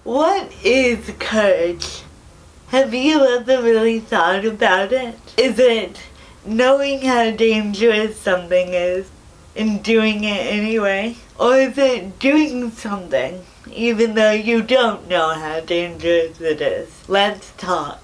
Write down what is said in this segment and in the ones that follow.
What is courage? Have you ever really thought about it? Is it knowing how dangerous something is and doing it anyway? Or is it doing something even though you don't know how dangerous it is? Let's talk.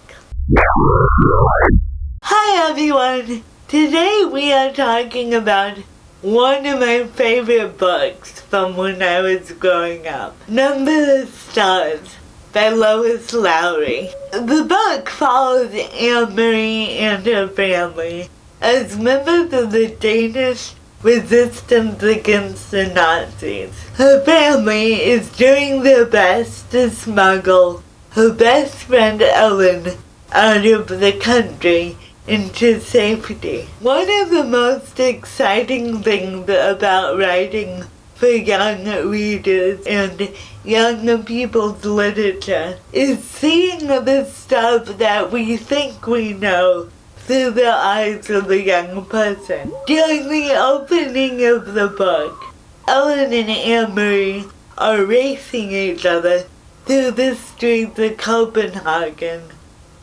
Hi everyone! Today we are talking about one of my favorite books from when I was growing up. Number the Stars by Lois Lowry. The book follows Anne-Marie and her family as members of the Danish resistance against the Nazis. Her family is doing their best to smuggle her best friend Ellen out of the country into safety. One of the most exciting things about writing for young readers and young people's literature is seeing the stuff that we think we know through the eyes of a young person. During the opening of the book, Ellen and Anne-Marie are racing each other through the streets of Copenhagen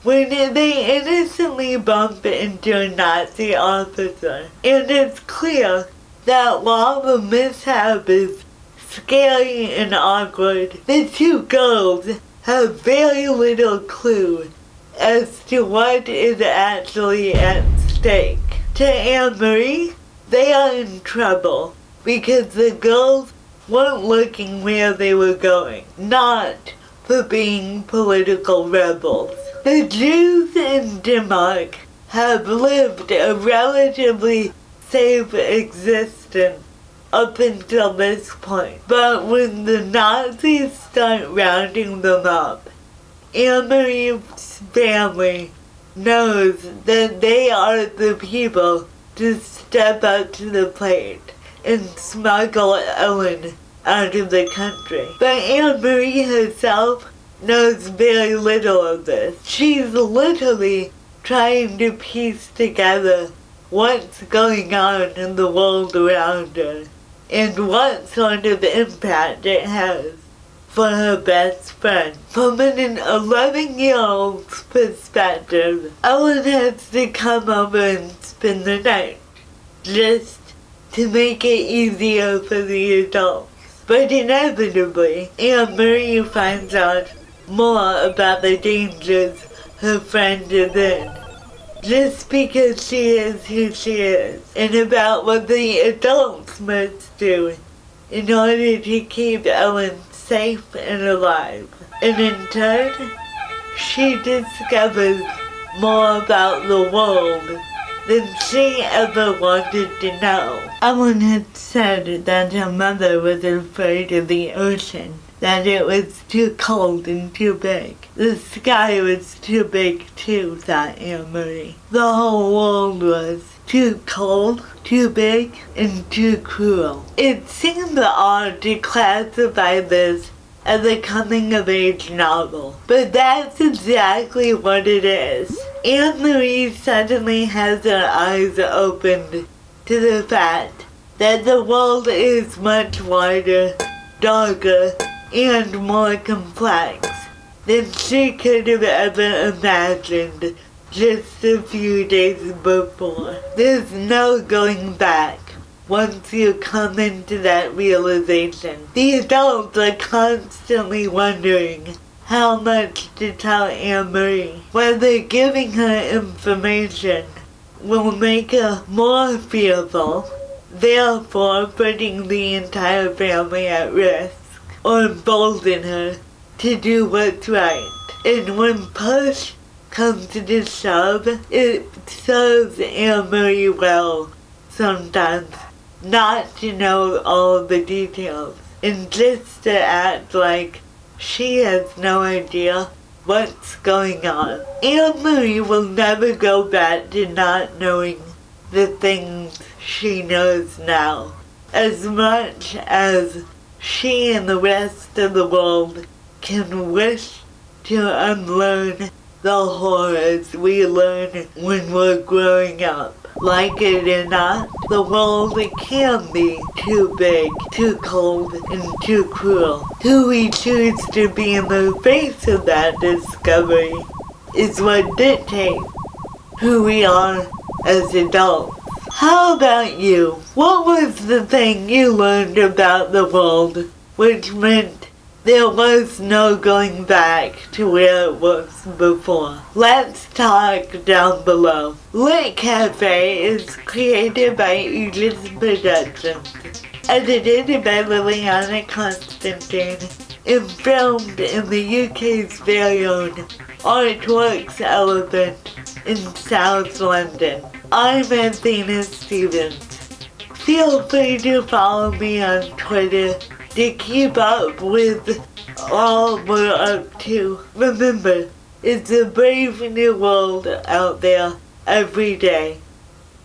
when they innocently bump into a Nazi officer, and it's clear that while the mishap is scary and awkward, the two girls have very little clue as to what is actually at stake. To Anne-Marie, they are in trouble because the girls weren't looking where they were going, not for being political rebels. The Jews in Denmark have lived a relatively safe existence up until this point, but when the Nazis start rounding them up, Anne-Marie's family knows that they are the people to step up to the plate and smuggle Ellen out of the country. But Anne-Marie herself knows very little of this. She's literally trying to piece together what's going on in the world around her and what sort of impact it has for her best friend. From an 11-year-old's perspective, Ellen has to come over and spend the night just to make it easier for the adults. But inevitably, Anne-Marie finds out more about the dangers her friend is in, just because she is who she is, and about what the adults must do in order to keep Ellen safe and alive. And in turn, she discovers more about the world than she ever wanted to know. Ellen had said that her mother was afraid of the ocean, that it was too cold and too big. The sky was too big too, thought Anne-Marie. The whole world was too cold, too big, and too cruel. It seemed odd to classify this as a coming-of-age novel, but that's exactly what it is. Anne-Marie suddenly has her eyes opened to the fact that the world is much wider, darker, and more complex than she could have ever imagined just a few days before. There's no going back once you come into that realization. The adults are constantly wondering how much to tell Anne-Marie, whether giving her information will make her more fearful, therefore putting the entire family at risk, or embolden her to do what's right. And when push comes to shove, it serves Anne-Marie well sometimes not to know all the details and just to act like she has no idea what's going on. Anne-Marie will never go back to not knowing the things she knows now, as much as she and the rest of the world can wish to unlearn the horrors we learn when we're growing up. Like it or not, the world can be too big, too cold, and too cruel. Who we choose to be in the face of that discovery is what dictates who we are as adults. How about you? What was the thing you learned about the world which meant there was no going back to where it was before? Let's talk down below. Lit Cafe is created by Aegis Productions, edited by Liliana Constantine, and filmed in the UK's very own Artworks Elephant in South London. I'm Athena Stevens. Feel free to follow me on Twitter to keep up with all we're up to. Remember, it's a brave new world out there every day.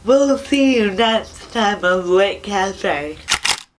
We'll see you next time on Lit Cafe.